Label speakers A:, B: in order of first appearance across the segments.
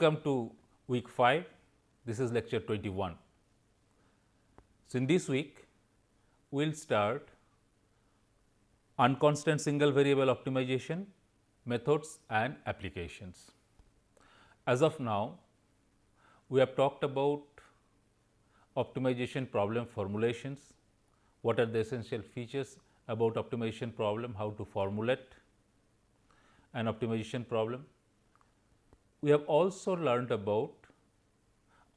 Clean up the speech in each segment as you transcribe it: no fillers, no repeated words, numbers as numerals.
A: Welcome to week 5. This is lecture 21. So, in this week, we will start unconstant single variable optimization methods and applications. As of now, we have talked about optimization problem formulations, what are the essential features about optimization problem, how to formulate an optimization problem. We have also learned about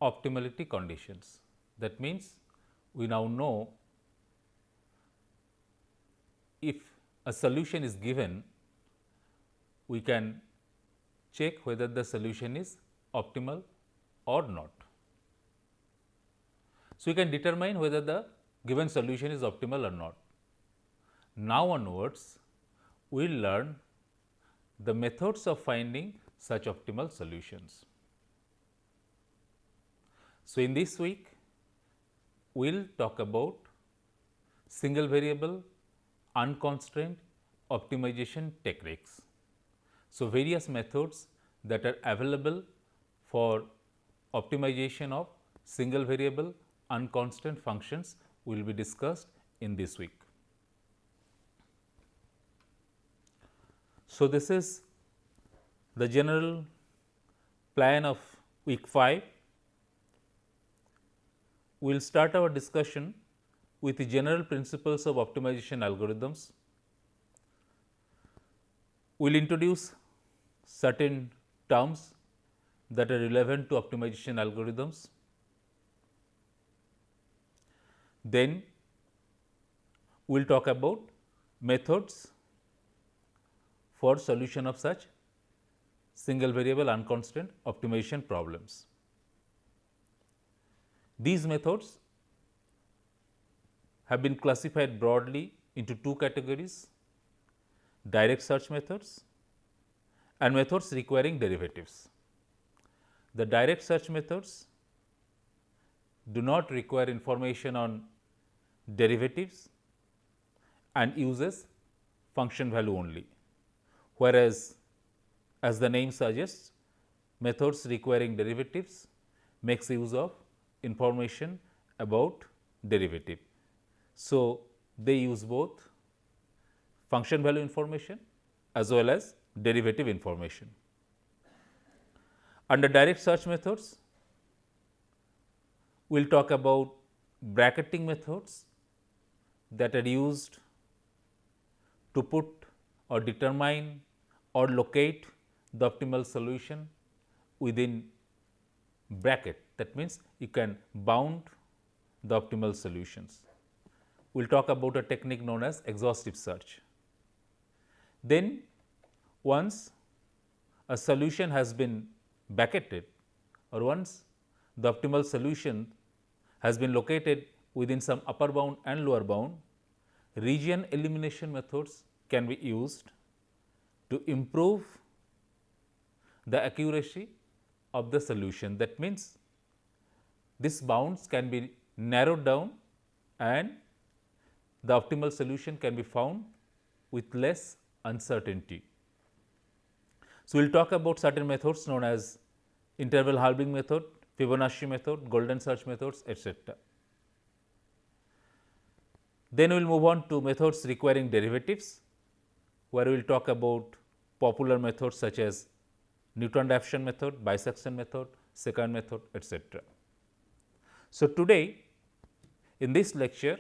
A: optimality conditions. That means, we now know if a solution is given, we can check whether the solution is optimal or not. So, we can determine whether the given solution is optimal or not. Now onwards, we will learn the methods of finding such optimal solutions. So, in this week, we will talk about single variable unconstrained optimization techniques. So, various methods that are available for optimization of single variable unconstant functions will be discussed in this week. So, this is the general plan of week 5. We will start our discussion with the general principles of optimization algorithms. We will introduce certain terms that are relevant to optimization algorithms. Then we will talk about methods for solution of such single variable unconstant optimization problems. These methods have been classified broadly into two categories: direct search methods and methods requiring derivatives. The direct search methods do not require information on derivatives and uses function value only, whereas as the name suggests, methods requiring derivatives makes use of information about derivative. So, they use both function value information as well as derivative information. Under direct search methods, we will talk about bracketing methods that are used to put or determine or locate the optimal solution within bracket. That means, you can bound the optimal solutions. We will talk about a technique known as exhaustive search. Then, once a solution has been bracketed or once the optimal solution has been located within some upper bound and lower bound, region elimination methods can be used to improve the accuracy of the solution. That means, these bounds can be narrowed down and the optimal solution can be found with less uncertainty. So, we will talk about certain methods known as interval halving method, Fibonacci method, golden search methods, etc. Then we will move on to methods requiring derivatives, where we will talk about popular methods such as Newton-Raphson method, bisection method, secant method, etc. So, today in this lecture,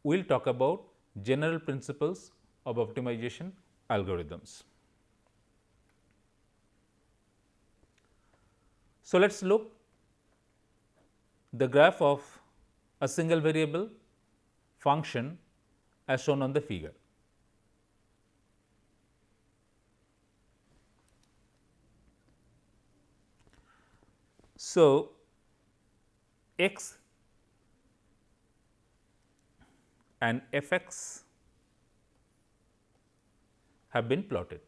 A: we will talk about general principles of optimization algorithms. So, let us look the graph of a single variable function as shown on the figure. So, x and f x have been plotted.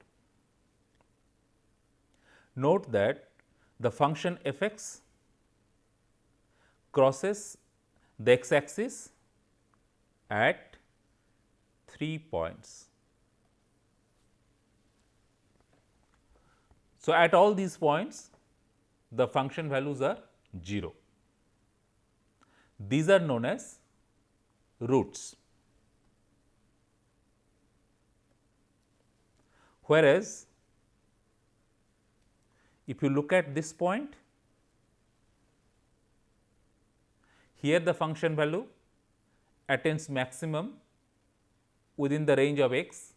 A: Note that the function f x crosses the x axis at 3 points. So, at all these points the function values are 0. These are known as roots. Whereas, if you look at this point, here the function value attains maximum within the range of x,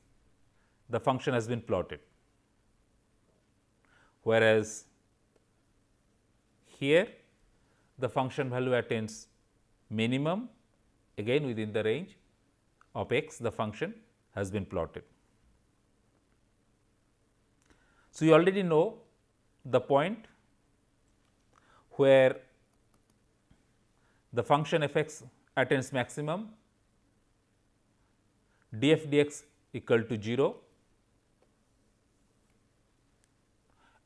A: the function has been plotted. Whereas, here the function value attains minimum again within the range of x, the function has been plotted. So, you already know the point where the function f x attains maximum, df dx equal to 0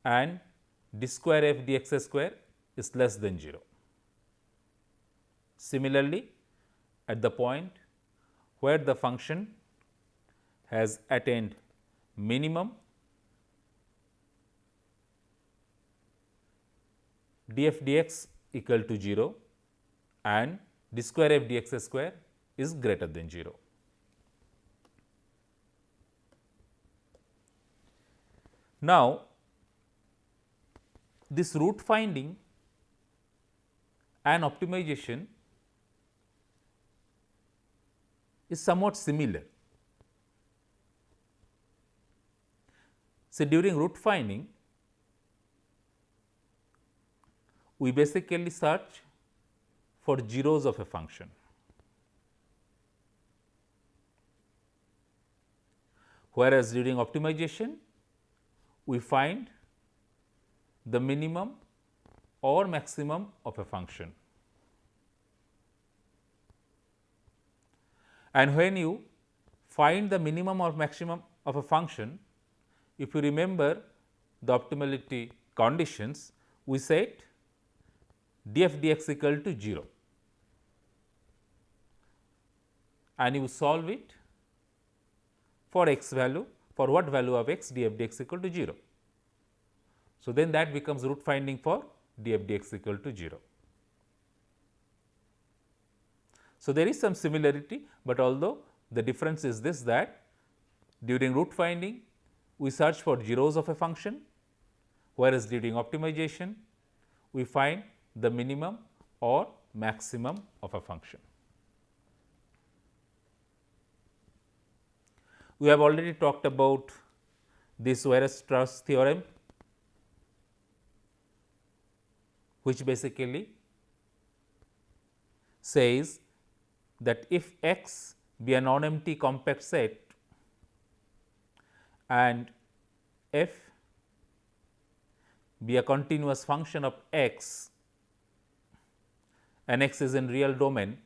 A: and d square f dx square is less than 0. Similarly, at the point where the function has attained minimum, df dx equal to 0 and d square f dx square is greater than 0. Now, this root finding and optimization is somewhat similar. So, during root finding, we basically search for zeros of a function. Whereas, during optimization, we find the minimum or maximum of a function. And when you find the minimum or maximum of a function, if you remember the optimality conditions, we said df dx equal to 0 and you solve it for x value, for what value of x df dx equal to 0. So, then that becomes root finding for df dx equal to 0. So, there is some similarity, but although the difference is this, that during root finding we search for zeros of a function, whereas during optimization we find the minimum or maximum of a function. We have already talked about this Weierstrass theorem, which basically says that if x be a non-empty compact set and f be a continuous function of x and x is in real domain,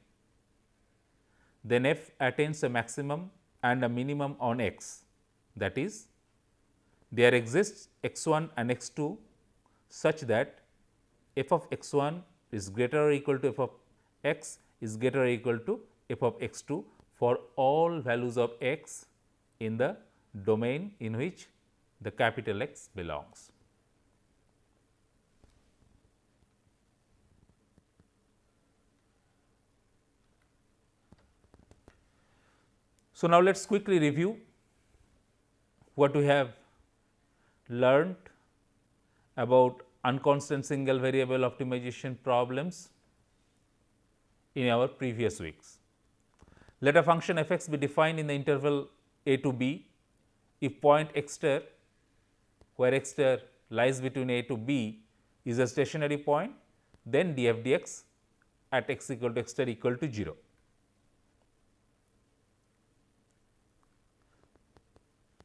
A: then f attains a maximum and a minimum on x. That is, there exists x 1 and x 2 such that f of x 1 is greater or equal to f of x is greater or equal to f of x 2 for all values of x in the domain in which the capital X belongs. So, now let us quickly review what we have learned about unconstant single variable optimization problems in our previous weeks. Let a function f x be defined in the interval a to b if point x star, where x star lies between a to b, is a stationary point, then df dx at x equal to x star equal to 0.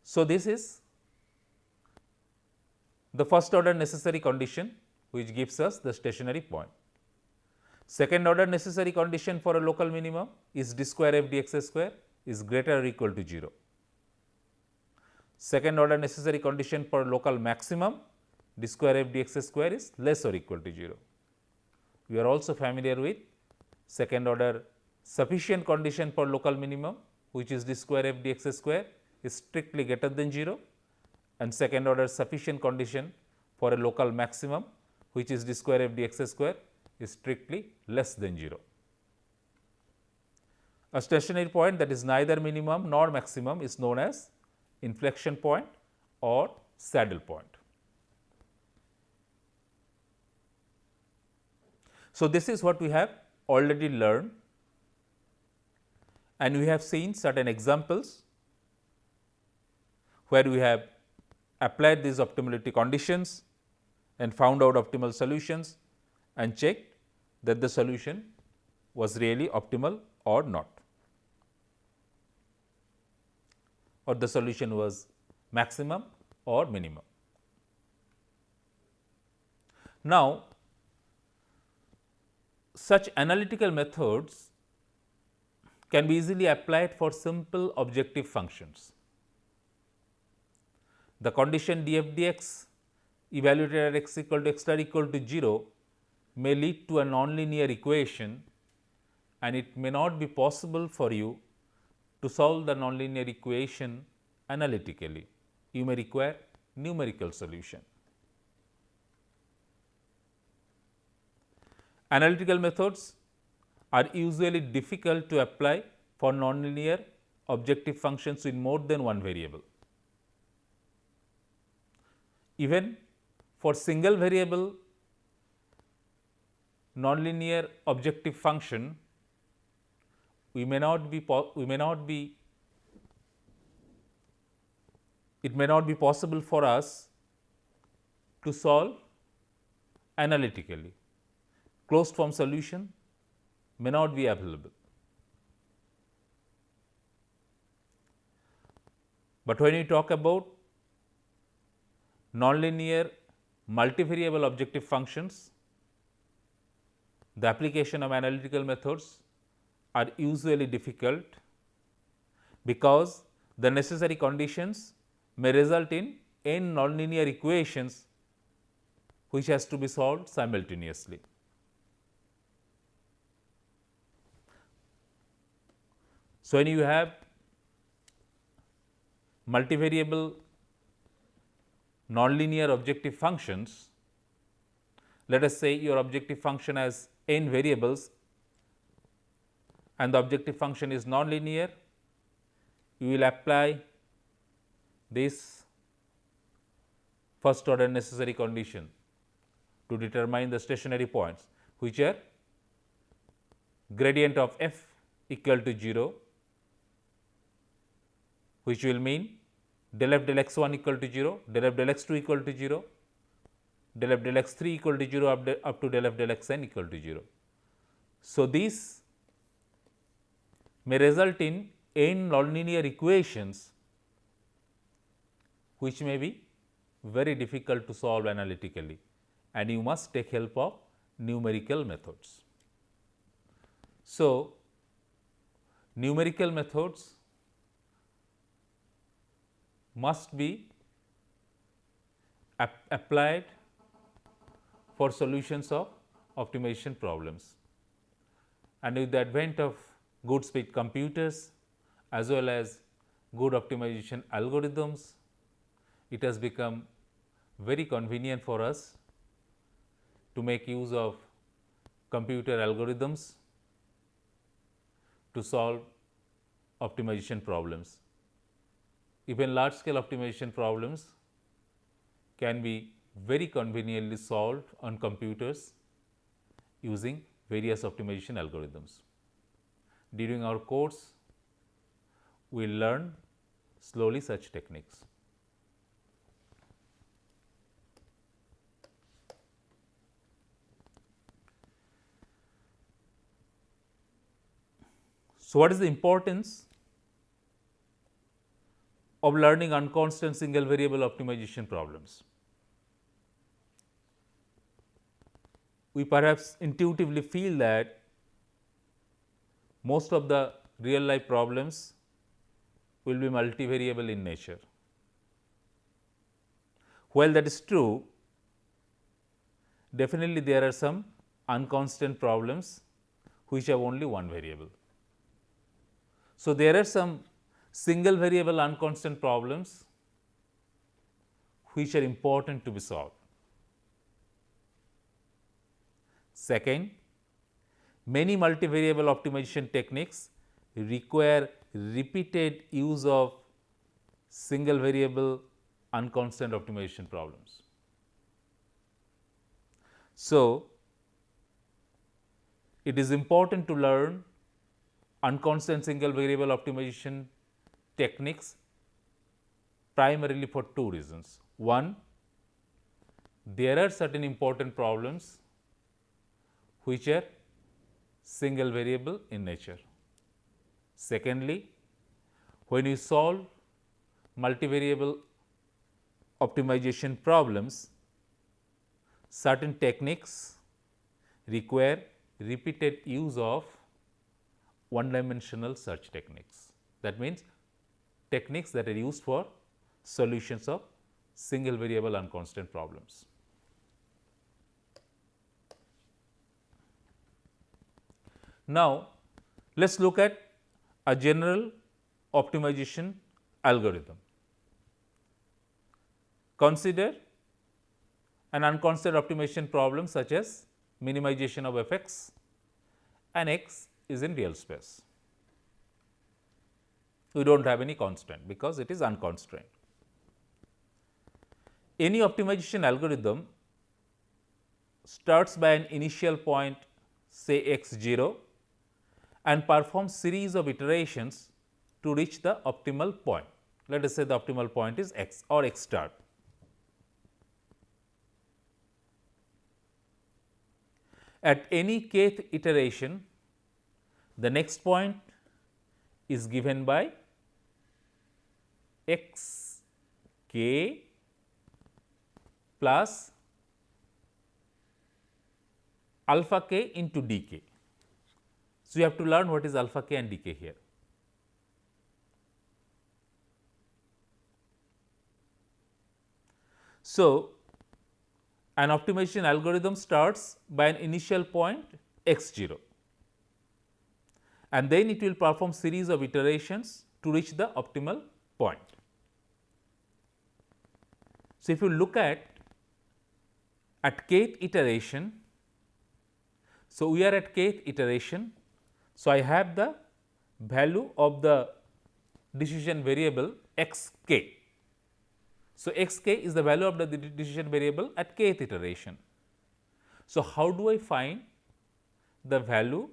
A: So, this is the first order necessary condition which gives us the stationary point. Second order necessary condition for a local minimum is d square f dx square is greater or equal to 0. Second order necessary condition for local maximum, d square f dx square is less or equal to 0. We are also familiar with second order sufficient condition for local minimum, which is d square f dx square is strictly greater than 0, and second order sufficient condition for a local maximum, which is d square f dx square, is strictly less than 0. A stationary point that is neither minimum nor maximum is known as inflection point or saddle point. So, this is what we have already learned, and we have seen certain examples where we have applied these optimality conditions and found out optimal solutions and checked that the solution was really optimal or not, or the solution was maximum or minimum. Now, such analytical methods can be easily applied for simple objective functions. The condition df dx evaluated at x equal to x star equal to 0 may lead to a nonlinear equation, and it may not be possible for you to solve the nonlinear equation analytically. You may require numerical solution. Analytical methods are usually difficult to apply for nonlinear objective functions with more than one variable. Even for single variable nonlinear objective function, it may not be possible for us to solve analytically. Closed form solution may not be available. But when you talk about nonlinear multivariable objective functions, the application of analytical methods are usually difficult because the necessary conditions may result in n nonlinear equations which has to be solved simultaneously. So, when you have multivariable nonlinear objective functions, let us say your objective function has n variables and the objective function is nonlinear, you will apply this first order necessary condition to determine the stationary points, which are gradient of f equal to 0, which will mean del f del x 1 equal to 0, del f del x 2 equal to 0, del f del x 3 equal to 0 up to del f del x n equal to 0. So, these may result in n nonlinear equations which may be very difficult to solve analytically, and you must take help of numerical methods. So, numerical methods must be applied for solutions of optimization problems, and with the advent of good speed computers as well as good optimization algorithms, it has become very convenient for us to make use of computer algorithms to solve optimization problems. Even large scale optimization problems can be very conveniently solved on computers using various optimization algorithms. During our course, we will learn slowly such techniques. So, what is the importance of learning unconstant single variable optimization problems? We perhaps intuitively feel that most of the real life problems will be multivariable in nature. While that is true, definitely there are some unconstant problems which have only one variable. So, there are some single variable unconstant problems which are important to be solved. Second, many multivariable optimization techniques require repeated use of single variable unconstant optimization problems. So, it is important to learn unconstant single variable optimization techniques primarily for two reasons. One, there are certain important problems which are single variable in nature. Secondly, when you solve multivariable optimization problems, certain techniques require repeated use of one dimensional search techniques. That means, techniques that are used for solutions of single variable unconstant problems. Now, let us look at a general optimization algorithm. Consider an unconstant optimization problem such as minimization of f x and x is in real space. We do not have any constant because it is unconstrained. Any optimization algorithm starts by an initial point, say x 0, and performs series of iterations to reach the optimal point. Let us say the optimal point is x or x star. At any kth iteration, the next point is given by x k plus alpha k into d k. So, you have to learn what is alpha k and d k here. So, an optimization algorithm starts by an initial point x 0 and then it will perform series of iterations to reach the optimal point. So, if you look at kth iteration, so we are at kth iteration. So, I have the value of the decision variable x k. So, x k is the value of the decision variable at kth iteration. So, how do I find the value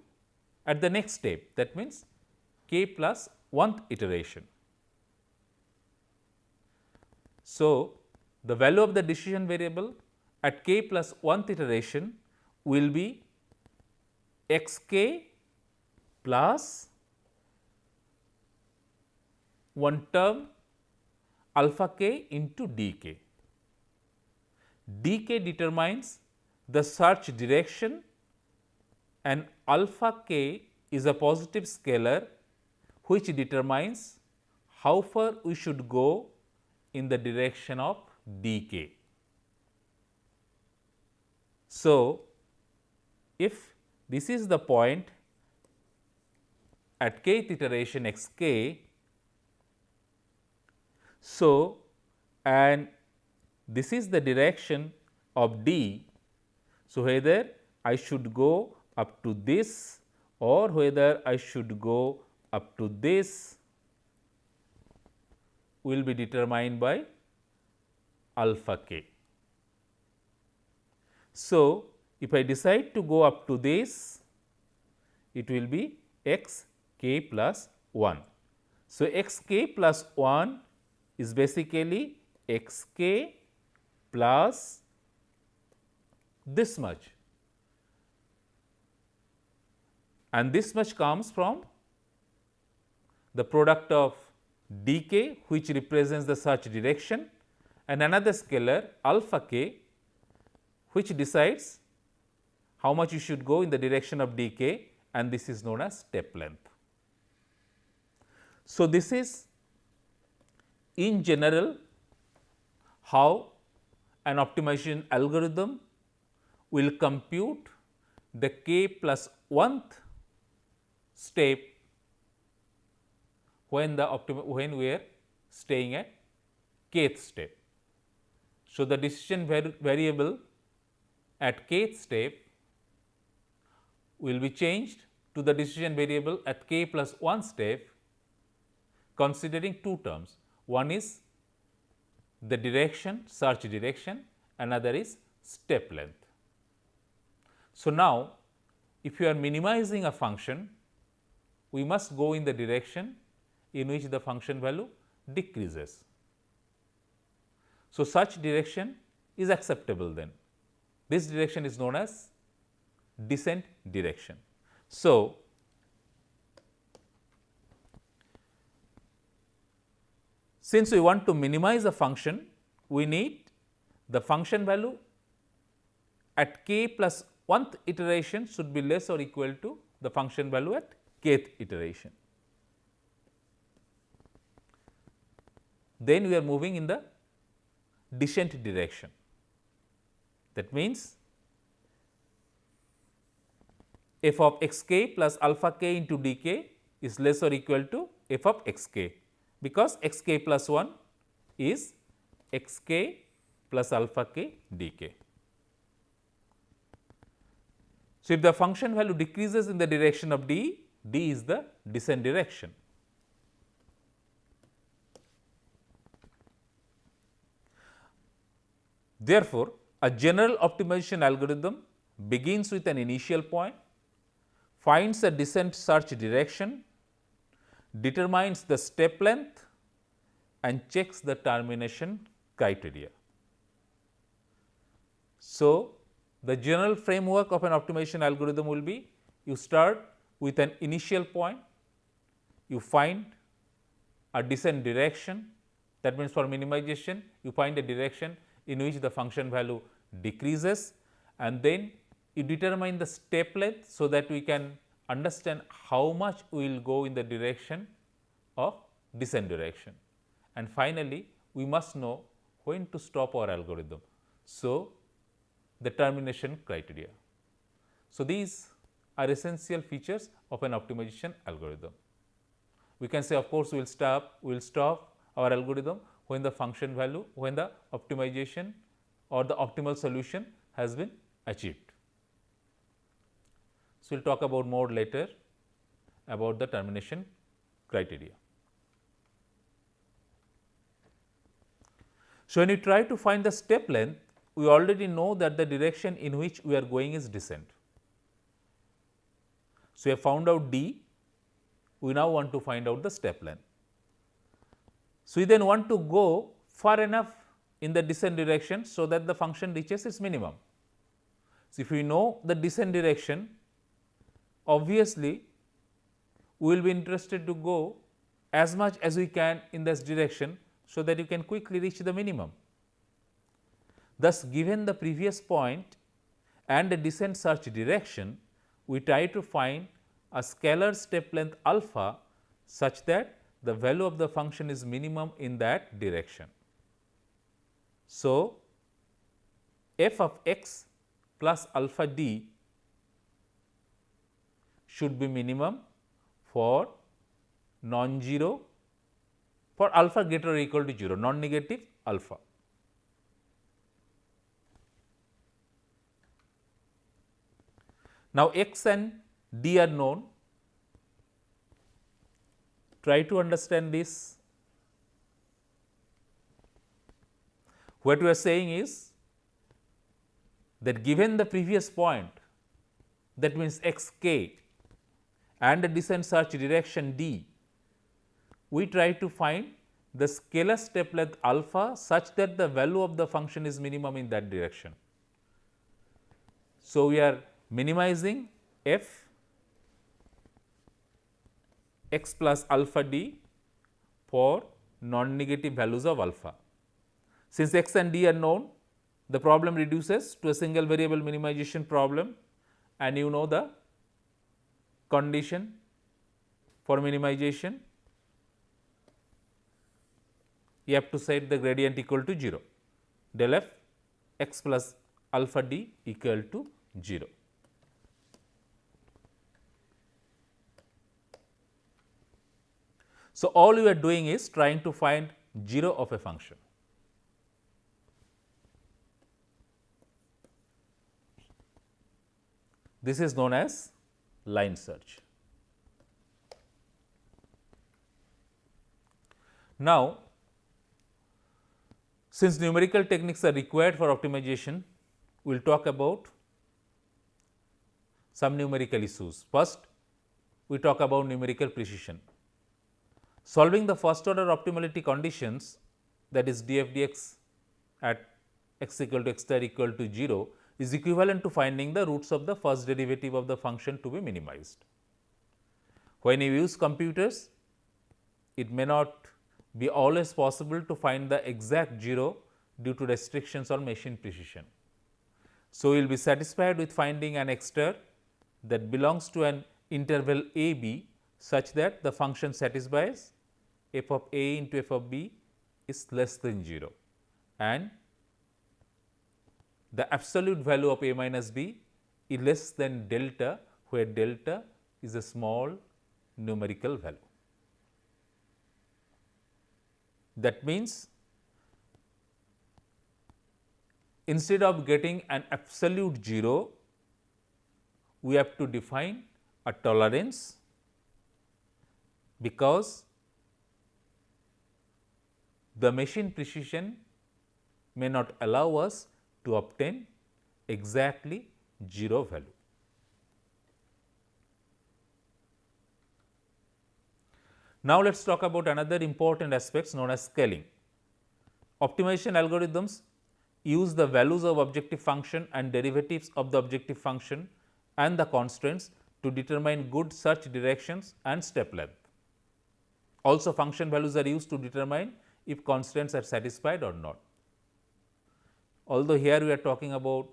A: at the next step? That means, k plus 1th iteration. So, the value of the decision variable at k plus 1th iteration will be x k plus one term alpha k into d k. d k determines the search direction and alpha k is a positive scalar which determines how far we should go in the direction of d k. So, if this is the point at kth iteration x k, so and this is the direction of d. So, whether I should go up to this or whether I should go up to this will be determined by alpha k. So, if I decide to go up to this, it will be x k plus 1. So, x k plus 1 is basically x k plus this much, and this much comes from the product of d k which represents the search direction and another scalar alpha k which decides how much you should go in the direction of d k, and this is known as step length. So, this is in general how an optimization algorithm will compute the k plus 1th step when we are staying at kth step. So, the decision variable at kth step will be changed to the decision variable at k plus 1 step, considering two terms. One is the direction, search direction, another is step length. So, now if you are minimizing a function, we must go in the direction in which the function value decreases. So, such direction is acceptable then. This direction is known as descent direction. So, since we want to minimize a function, we need the function value at k plus 1th iteration should be less or equal to the function value at kth iteration. Then we are moving in the descent direction. That means, f of x k plus alpha k into d k is less or equal to f of x k, because x k plus 1 is x k plus alpha k d k. So, if the function value decreases in the direction of d, d is the descent direction. Therefore, a general optimization algorithm begins with an initial point, finds a descent search direction, determines the step length and checks the termination criteria. So, the general framework of an optimization algorithm will be, you start with an initial point, you find a descent direction, that means for minimization you find a direction in which the function value decreases, and then you determine the step length so that we can understand how much we will go in the direction of descent direction, and finally we must know when to stop our algorithm. So, the termination criteria. So, these are essential features of an optimization algorithm. We can say, of course, we will stop our algorithm when the function value, when the optimization or the optimal solution has been achieved. So, we will talk about more later about the termination criteria. So, when you try to find the step length, we already know that the direction in which we are going is descent. So, we have found out d, we now want to find out the step length. So, we then want to go far enough in the descent direction so that the function reaches its minimum. So, if we know the descent direction, obviously we will be interested to go as much as we can in this direction so that you can quickly reach the minimum. Thus, given the previous point and the descent search direction, we try to find a scalar step length alpha such that the value of the function is minimum in that direction. So, f of x plus alpha d should be minimum for non-zero, for alpha greater or equal to 0, non-negative alpha. Now, x and d are known. Try to understand this. What we are saying is that given the previous point, that means x k and the descent search direction d, we try to find the scalar step length alpha such that the value of the function is minimum in that direction. So, we are minimizing f x plus alpha d for non-negative values of alpha. Since x and d are known, the problem reduces to a single variable minimization problem, and you know the condition for minimization. You have to set the gradient equal to 0, del f x plus alpha d equal to 0. So, all you are doing is trying to find 0 of a function. This is known as line search. Now, since numerical techniques are required for optimization, we will talk about some numerical issues. First, we talk about numerical precision. Solving the first order optimality conditions, that is df/dx at x equal to x star equal to 0 is equivalent to finding the roots of the first derivative of the function to be minimized. When you use computers, it may not be always possible to find the exact 0 due to restrictions on machine precision. So, we will be satisfied with finding an x star that belongs to an interval a b such that the function satisfies f of a into f of b is less than 0 and the absolute value of a minus b is less than delta, where delta is a small numerical value. That means, instead of getting an absolute 0, we have to define a tolerance, because the machine precision may not allow us to obtain exactly 0 value. Now, let us talk about another important aspects known as scaling. Optimization algorithms use the values of objective function and derivatives of the objective function and the constraints to determine good search directions and step length. Also, function values are used to determine if constraints are satisfied or not. Although here we are talking about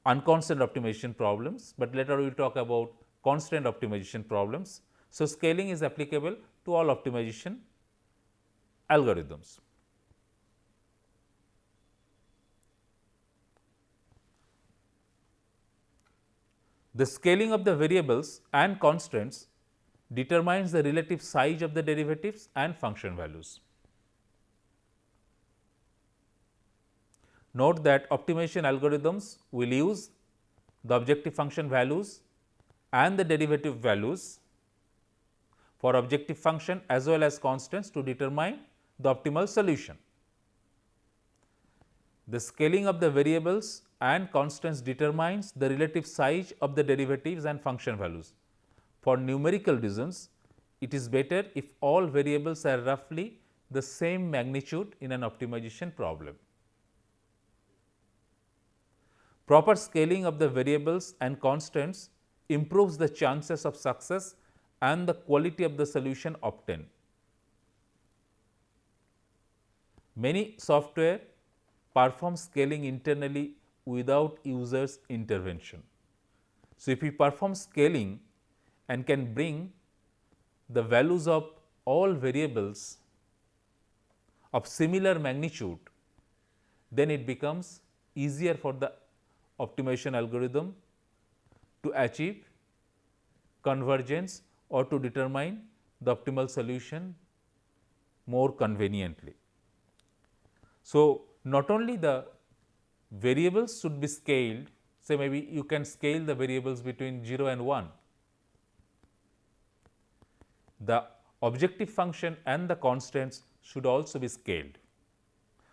A: unconstant optimization problems, but later we will talk about constraint optimization problems. So, scaling is applicable to all optimization algorithms. The scaling of the variables and constraints determines the relative size of the derivatives and function values. Note that optimization algorithms will use the objective function values and the derivative values for objective function as well as constants to determine the optimal solution. The scaling of the variables and constants determines the relative size of the derivatives and function values. For numerical reasons, it is better if all variables are roughly the same magnitude in an optimization problem. Proper scaling of the variables and constants improves the chances of success and the quality of the solution obtained. Many software perform scaling internally without users' intervention. So, if we perform scaling and can bring the values of all variables of similar magnitude, then it becomes easier for the optimization algorithm to achieve convergence or to determine the optimal solution more conveniently. So, not only the variables should be scaled, say maybe you can scale the variables between 0 and 1. The objective function and the constants should also be scaled,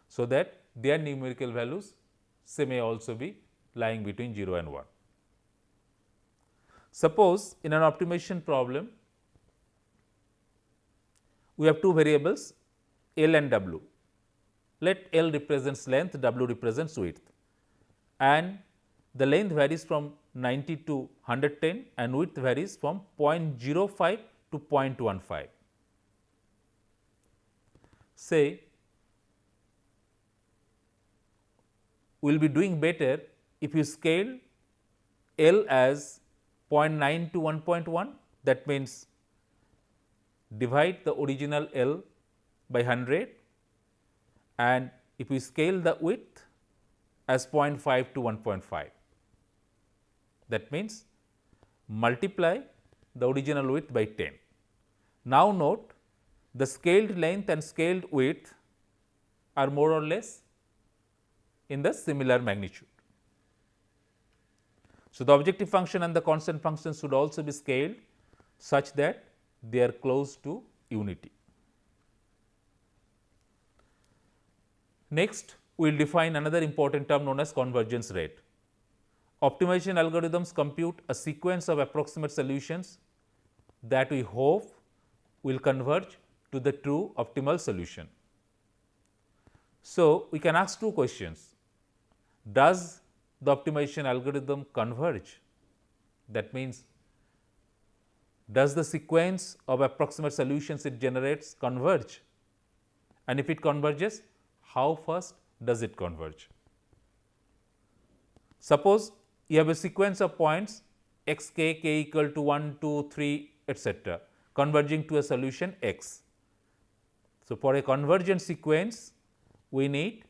A: so that their numerical values say may also be lying between 0 and 1. Suppose in an optimization problem, we have two variables L and W. Let L represents length, W represents width, and the length varies from 90 to 110 and width varies from 0.05 to 0.15. Say we will be doing better if you scale L as 0.9 to 1.1, that means divide the original L by 100, and if we scale the width as 0.5 to 1.5, that means multiply the original width by 10. Now, note the scaled length and scaled width are more or less in the similar magnitude. So, the objective function and the constant function should also be scaled such that they are close to unity. Next, we will define another important term known as convergence rate. Optimization algorithms compute a sequence of approximate solutions that we hope will converge to the true optimal solution. So, we can ask two questions: does the optimization algorithm converge? That means, does the sequence of approximate solutions it generates converge? And if it converges, how fast does it converge? Suppose you have a sequence of points x k, k equal to 1, 2, 3, etc., converging to a solution x. So, for a convergent sequence, we need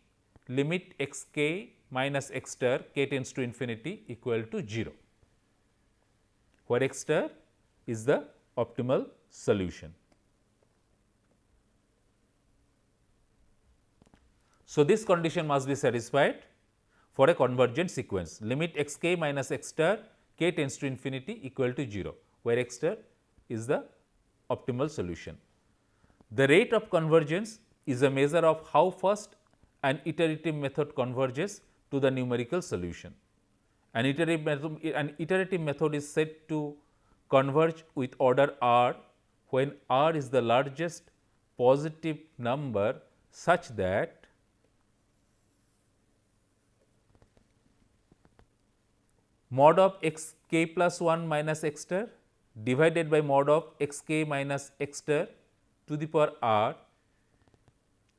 A: limit x k minus x star k tends to infinity equal to 0, where x star is the optimal solution. So, this condition must be satisfied for a convergent sequence, limit x k minus x star k tends to infinity equal to 0, where x star is the optimal solution. The rate of convergence is a measure of how fast an iterative method converges to the numerical solution. An iterative method is said to converge with order r when r is the largest positive number such that mod of x k plus 1 minus x star divided by mod of x k minus x star to the power r,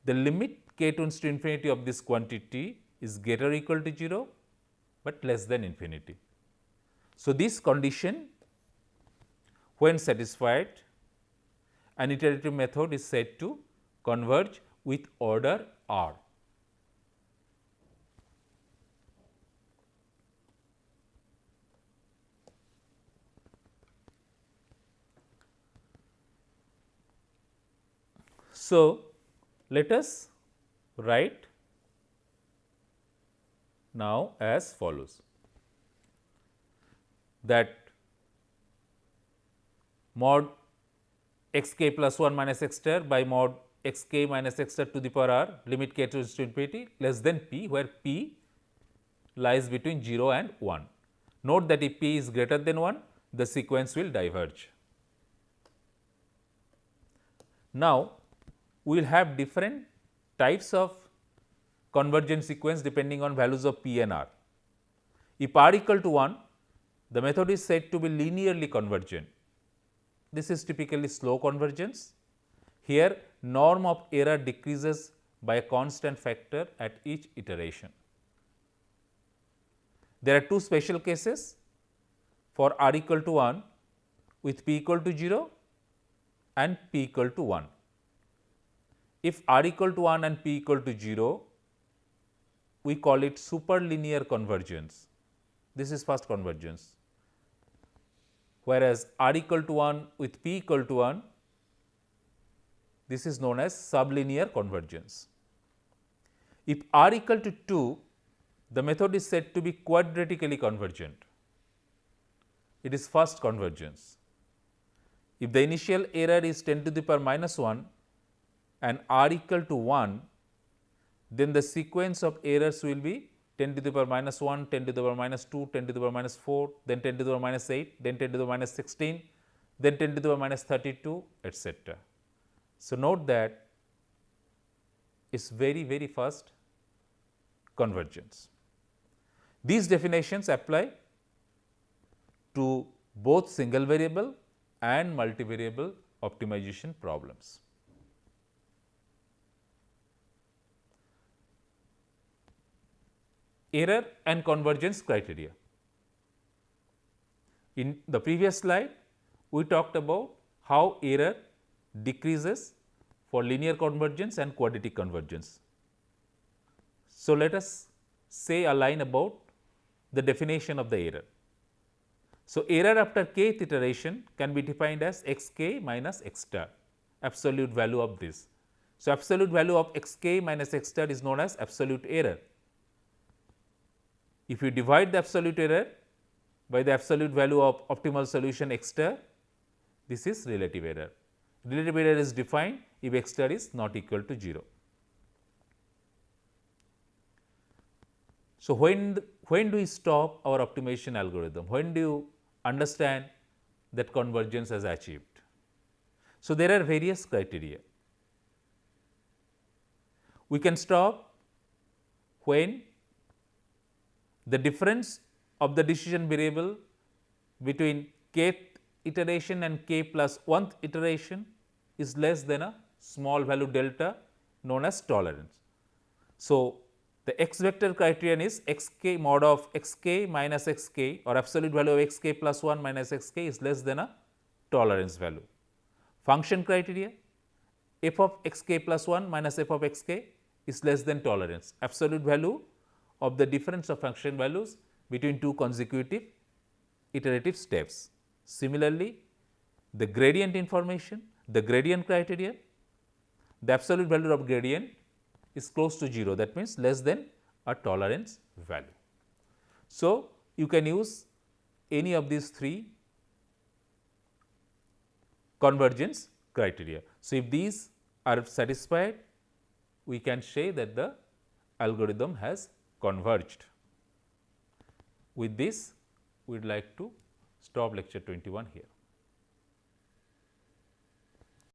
A: the limit k tends to infinity of this quantity is greater or equal to 0, but less than infinity. So, this condition when satisfied, an iterative method is said to converge with order r. So, let us write now as follows, that mod x k plus 1 minus x star by mod x k minus x star to the power r, limit k tends to infinity less than p, where p lies between 0 and 1. Note that if p is greater than 1, the sequence will diverge. Now, we will have different types of convergent sequence depending on values of p and r. If r equal to 1, the method is said to be linearly convergent. This is typically slow convergence. Here, norm of error decreases by a constant factor at each iteration. There are two special cases for r equal to 1 with p equal to 0 and p equal to 1. If r equal to 1 and p equal to 0, we call it superlinear convergence. This is first convergence. Whereas r equal to 1 with p equal to 1, this is known as sublinear convergence. If r equal to 2, the method is said to be quadratically convergent. It is first convergence. If the initial error is 10 to the power minus 1 and r equal to 1, then the sequence of errors will be 10 to the power minus 1, 10 to the power minus 2, 10 to the power minus 4, then 10 to the power minus 8, then 10 to the power minus 16, then 10 to the power minus 32, etc. So, note that it is very fast convergence. These definitions apply to both single variable and multivariable optimization problems. Error and convergence criteria. In the previous slide, we talked about how error decreases for linear convergence and quadratic convergence. So, let us say a line about the definition of the error. So, error after kth iteration can be defined as x k minus x star, absolute value of this. So, absolute value of x k minus x star is known as absolute error. If you divide the absolute error by the absolute value of optimal solution x star, this is relative error. Relative error is defined if x star is not equal to 0. So, when do we stop our optimization algorithm? When do you understand that convergence is achieved? So, there are various criteria. We can stop when the difference of the decision variable between kth iteration and k plus 1th iteration is less than a small value delta known as tolerance. So, the x vector criterion is x k mod of x k minus x k, or absolute value of x k plus 1 minus x k is less than a tolerance value. Function criteria, f of x k plus 1 minus f of x k is less than tolerance, absolute value of the difference of function values between two consecutive iterative steps. Similarly, the gradient information, the gradient criterion, the absolute value of gradient is close to 0, that means less than a tolerance value. So, you can use any of these three convergence criteria. So, if these are satisfied, we can say that the algorithm has converged. With this, we would like to stop lecture 21 here.